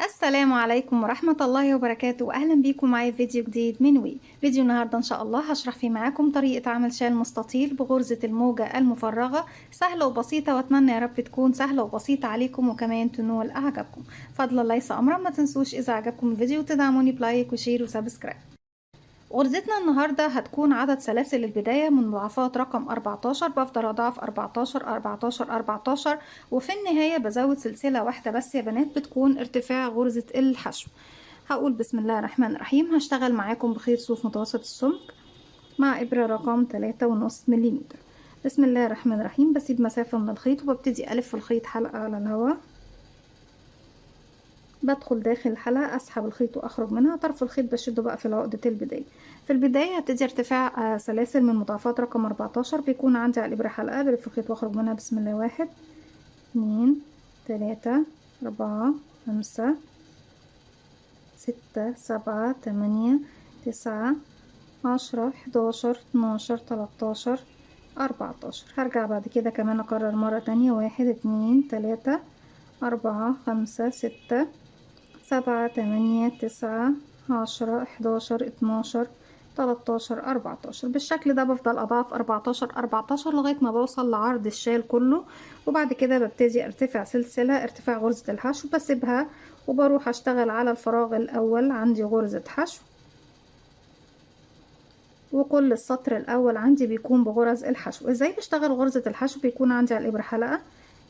السلام عليكم ورحمة الله وبركاته، وأهلا بيكم معايا في فيديو جديد من فيديو النهاردة إن شاء الله هشرح فيه معاكم طريقة عمل شال مستطيل بغرزة الموجة المفرغة. سهلة وبسيطة، وأتمنى يا رب تكون سهلة وبسيطة عليكم وكمان تنول أعجابكم. فضلا ليس أمرا، ما تنسوش إذا عجبكم الفيديو تدعموني بلايك وشير وسبسكرايب. غرزتنا النهاردة هتكون عدد سلاسل البداية من مضاعفات رقم 14. بفضل أضاعف 14 14 14، وفي النهاية بزود سلسلة واحدة بس يا بنات بتكون ارتفاع غرزة الحشو. هقول بسم الله الرحمن الرحيم. هشتغل معاكم بخيط صوف متوسط السمك مع إبرة رقم 3.5 ملم. بسم الله الرحمن الرحيم. بسيب مسافة من الخيط وببتدي ألف الخيط حلقة على الهواء. بدخل داخل الحلقة، اسحب الخيط واخرج منها. طرف الخيط بشده بقى في عقدة البداية. في البداية هبتدي ارتفاع سلاسل من مضاعفات رقم 14. بيكون عندي على الابرة حلقة، بلف الخيط واخرج منها. بسم الله، 1 2 3 4 5 6 7 8 9 10 11 12 13 14. هرجع بعد كده كمان اكرر مرة تانية. 1 2 3 4 5 6 7 8 9 10 11 12 13 14. بالشكل ده بفضل اضاعف 14 14 لغاية ما بوصل لعرض الشال كله. وبعد كده ببتدي ارتفع سلسلة ارتفاع غرزة الحشو، بسيبها وبروح اشتغل على الفراغ الاول. عندي غرزة حشو، وكل السطر الاول عندي بيكون بغرز الحشو. ازاي بشتغل غرزة الحشو؟ بيكون عندي على الابرة حلقة،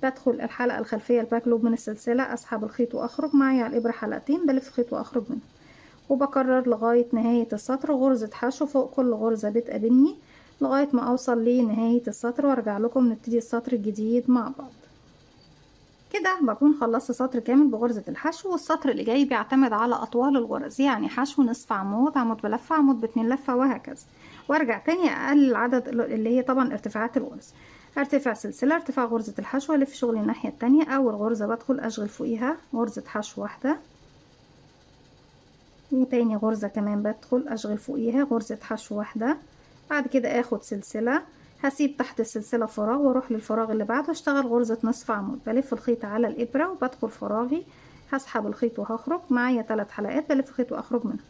بدخل الحلقة الخلفية الباك لوب من السلسلة، اسحب الخيط واخرج. معايا على الابرة حلقتين، بلف خيط واخرج منه، وبكرر لغاية نهاية السطر غرزة حشو فوق كل غرزة بتقابلني لغاية ما اوصل لنهاية السطر، وارجع لكم نبتدي السطر الجديد مع بعض. كده بكون خلصت سطر كامل بغرزة الحشو. والسطر اللي جاي بيعتمد على اطوال الغرز، يعني حشو، نصف عمود، عمود بلفة، عمود باتنين لفة، وهكذا. وارجع تاني اقلل العدد اللي هي طبعا ارتفاعات الغرز. ارتفاع سلسلة، ارتفاع غرزة الحشو، الف شغلي الناحية التانية. اول غرزة بدخل اشغل فوقيها غرزة حشو واحدة، وتاني غرزة كمان بدخل اشغل فوقيها غرزة حشو واحدة. بعد كده اخد سلسلة، هسيب تحت السلسلة فراغ واروح للفراغ اللي بعده اشتغل غرزة نصف عمود. بلف الخيط على الابرة وبدخل فراغي، هسحب الخيط وهخرج. معايا 3 حلقات، بلف خيط واخرج منها.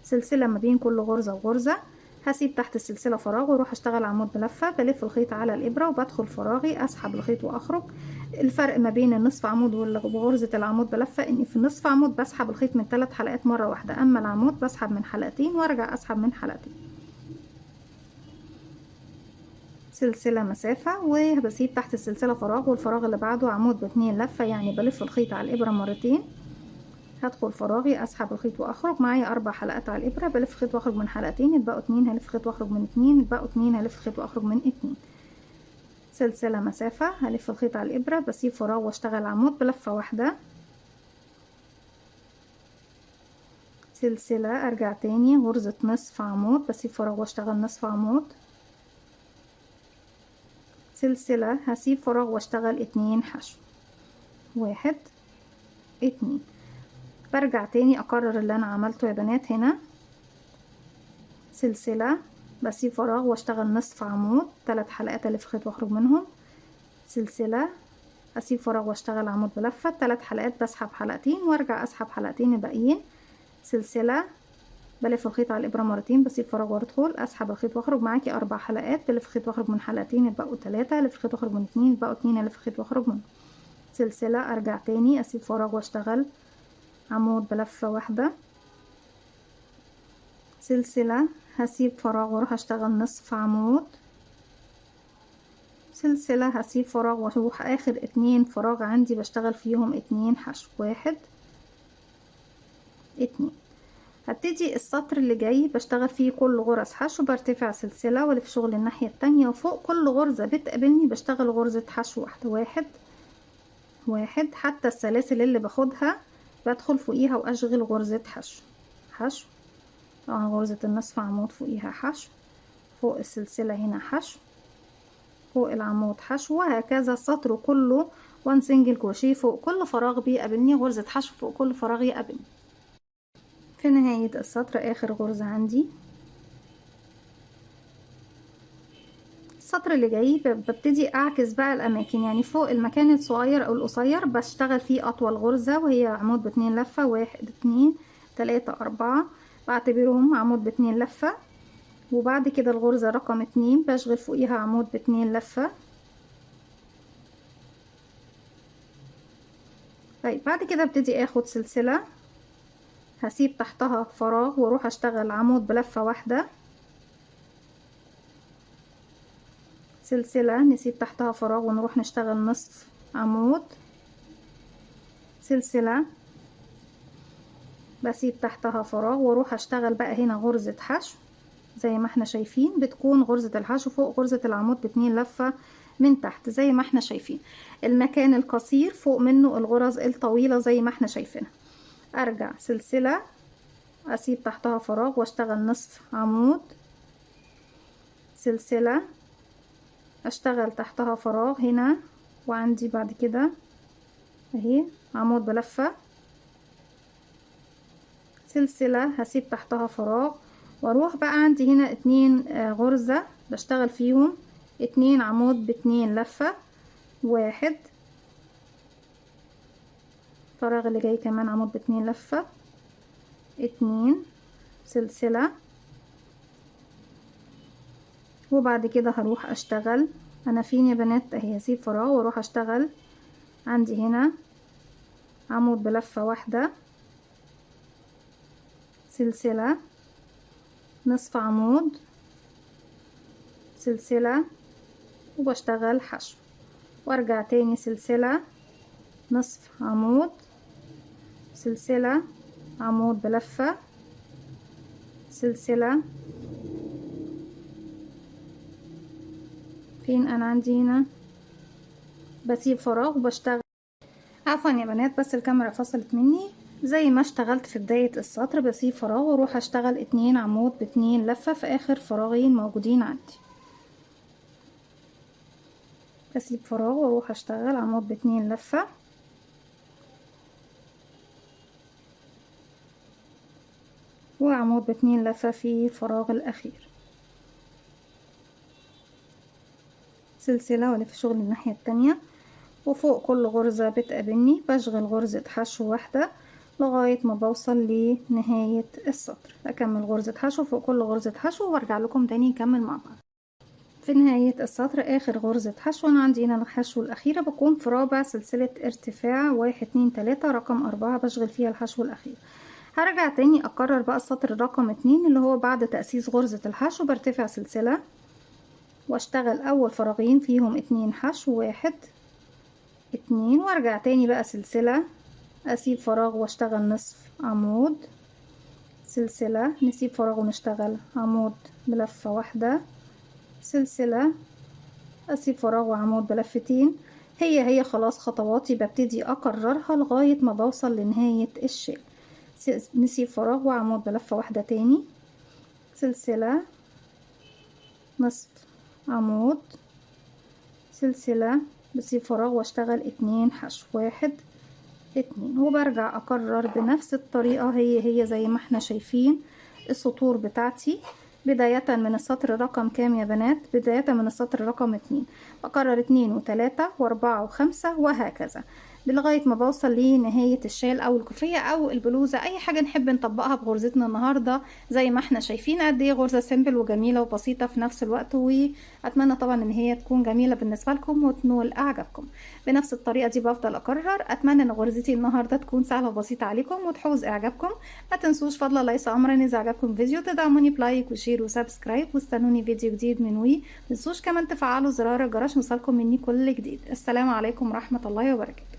سلسلة ما بين كل غرزة وغرزة، هسيب تحت السلسلة فراغ واروح اشتغل عمود بلفة. بلف الخيط على الابرة وبدخل فراغي، اسحب الخيط واخرج. الفرق ما بين النصف عمود وغرزة العمود بلفة ان في النصف عمود بسحب الخيط من 3 حلقات مرة واحدة، اما العمود بسحب من حلقتين وارجع اسحب من حلقتين. سلسلة مسافة، وبسيب تحت السلسلة فراغ والفراغ اللي بعده عمود باتنين لفة، يعني بلف الخيط على الابرة مرتين. هدخل فراغي، اسحب الخيط واخرج. معايا 4 حلقات على الابره، بلف خيط واخرج من حلقتين، يتبقوا 2، هلف خيط واخرج من 2، يتبقوا 2، هلف خيط واخرج من 2. سلسله مسافه، هلف الخيط على الابره، بسيب فراغ واشتغل عمود بلفه واحده. سلسله، ارجع تاني غرزه نصف عمود، بسيب فراغ واشتغل نصف عمود. سلسله، هسيب فراغ واشتغل 2 حشو، 1 2. برجع تاني اكرر اللي انا عملته يا بنات. هنا سلسلة، بسيب فراغ واشتغل نصف عمود، 3 حلقات الف خيط واخرج منهم. سلسلة، اسيب فراغ واشتغل عمود بلفة، 3 حلقات بسحب حلقتين وارجع اسحب حلقتين الباقيين. سلسلة، بلف الخيط على الابرة مرتين، بسيب فراغ وادخل، اسحب الخيط واخرج. معاكي 4 حلقات، بلف خيط واخرج من حلقتين، يتبقوا 3، الف خيط واخرج من 2، يتبقوا 2، الف خيط واخرج منهم. سلسلة، ارجع تاني اسيب فراغ واشتغل عمود بلفة واحدة. سلسلة، هسيب فراغ واروح اشتغل نصف عمود. سلسلة، هسيب فراغ واروح اخر 2 فراغ عندي بشتغل فيهم 2 حشو، 1 2. هبتدي السطر اللي جاي بشتغل فيه كل غرز حشو، برتفع سلسلة والف شغل الناحية التانية، وفوق كل غرزة بتقابلني بشتغل غرزة حشو واحدة، 1 1. حتى السلاسل اللي باخدها بدخل فوقيها واشغل غرزة حشو حشو. طبعا غرزة النصف عمود فوقيها حشو، فوق السلسلة هنا حشو، فوق العمود حشو، وهكذا السطر كله 1 سنجل كروشيه. فوق كل فراغ بيقابلني غرزة حشو، فوق كل فراغ يقابلني. في نهاية السطر اخر غرزة عندي السطر اللي جاي ببتدي اعكس بقى الاماكن، يعني فوق المكان الصغير او القصير بشتغل فيه اطول غرزة وهي عمود ب2 لفة، 1 2 3 4 بعتبرهم عمود ب2 لفة. وبعد كده الغرزة رقم 2 بشغل فوقيها عمود ب2 لفة. طيب بعد كده ابتدي اخد سلسلة، هسيب تحتها فراغ واروح اشتغل عمود بلفة واحدة، سلسلة نسيب تحتها فراغ ونروح نشتغل نصف عمود، سلسلة بسيب تحتها فراغ واروح اشتغل بقى هنا غرزة حشو زي ما احنا شايفين، بتكون غرزة الحشو فوق غرزة العمود ب2 لفة من تحت زي ما احنا شايفين. المكان القصير فوق منه الغرز الطويلة زي ما احنا شايفينها. ارجع سلسلة اسيب تحتها فراغ واشتغل نصف عمود، سلسلة اشتغل تحتها فراغ هنا، وعندي بعد كده اهي عمود بلفة، سلسلة هسيب تحتها فراغ واروح بقى عندي هنا 2 غرزة بشتغل فيهم 2 عمود ب2 لفة، 1 الفراغ اللي جاي كمان عمود ب2 لفة، 2 سلسلة، وبعد كده هروح اشتغل انا فين يا بنات اهي، هسيب فراغ واروح اشتغل عندي هنا عمود بلفة واحدة، سلسلة، نصف عمود، سلسلة، وبشتغل حشو وارجع تاني سلسلة، نصف عمود، سلسلة، عمود بلفة، سلسلة، فين انا عندي هنا بسيب فراغ وبشتغل. عفوا يا بنات بس الكاميرا فصلت مني. زي ما اشتغلت في بداية السطر بسيب فراغ واروح اشتغل 2 عمود ب2 لفة في اخر فراغين موجودين عندي، بسيب فراغ واروح اشتغل عمود ب2 لفة، وعمود ب2 لفة في الفراغ الاخير، سلسلة والف شغل الناحية التانية. وفوق كل غرزة بتقابلني بشغل غرزة حشو واحدة لغاية ما بوصل لنهاية السطر. اكمل غرزة حشو فوق كل غرزة حشو وارجع لكم تاني نكمل مع بعض. في نهاية السطر اخر غرزة حشو انا عندي هنا الحشو الاخيرة بكون في رابع سلسلة ارتفاع 1 2 3 رقم 4 بشغل فيها الحشو الاخير. هرجع تاني اكرر بقى السطر رقم 2 اللي هو بعد تأسيس غرزة الحشو برتفع سلسلة واشتغل اول فراغين فيهم 2 حشو 1 2 وارجع تاني بقى سلسلة اسيب فراغ واشتغل نصف عمود، سلسلة نسيب فراغ ونشتغل عمود بلفة واحدة، سلسلة اسيب فراغ وعمود بلفتين. هي خلاص خطواتي ببتدي اكررها لغاية ما بوصل لنهاية الشال. نسيب فراغ وعمود بلفة واحدة تاني، سلسلة، نصف عمود، سلسلة، بسيب فراغ واشتغل 2 حشو 1 2 وبرجع اكرر بنفس الطريقة هي زي ما احنا شايفين السطور بتاعتي بداية من السطر رقم كام يا بنات؟ بداية من السطر رقم 2 بكرر 2 و3 و4 و5 وهكذا لغاية ما بوصل لنهاية الشال او الكوفية او البلوزة، اي حاجة نحب نطبقها بغرزتنا النهاردة. زي ما احنا شايفين قد ايه غرزة سيمبل وجميلة وبسيطة في نفس الوقت، واتمنى طبعا ان هي تكون جميلة بالنسبة لكم وتنول اعجابكم. بنفس الطريقة دي بفضل اكرر. اتمنى ان غرزتي النهاردة تكون سهلة وبسيطة عليكم وتحوز اعجابكم. ما تنسوش فضلا ليس امرا اذا عجبكم فيديو تدعموني بلايك وشير وسبسكرايب، واستنوني فيديو جديد من ما تنسوش كمان تفعلوا زرار الجرس يوصلكم مني كل جديد. السلام عليكم ورحمة الله وبركاته.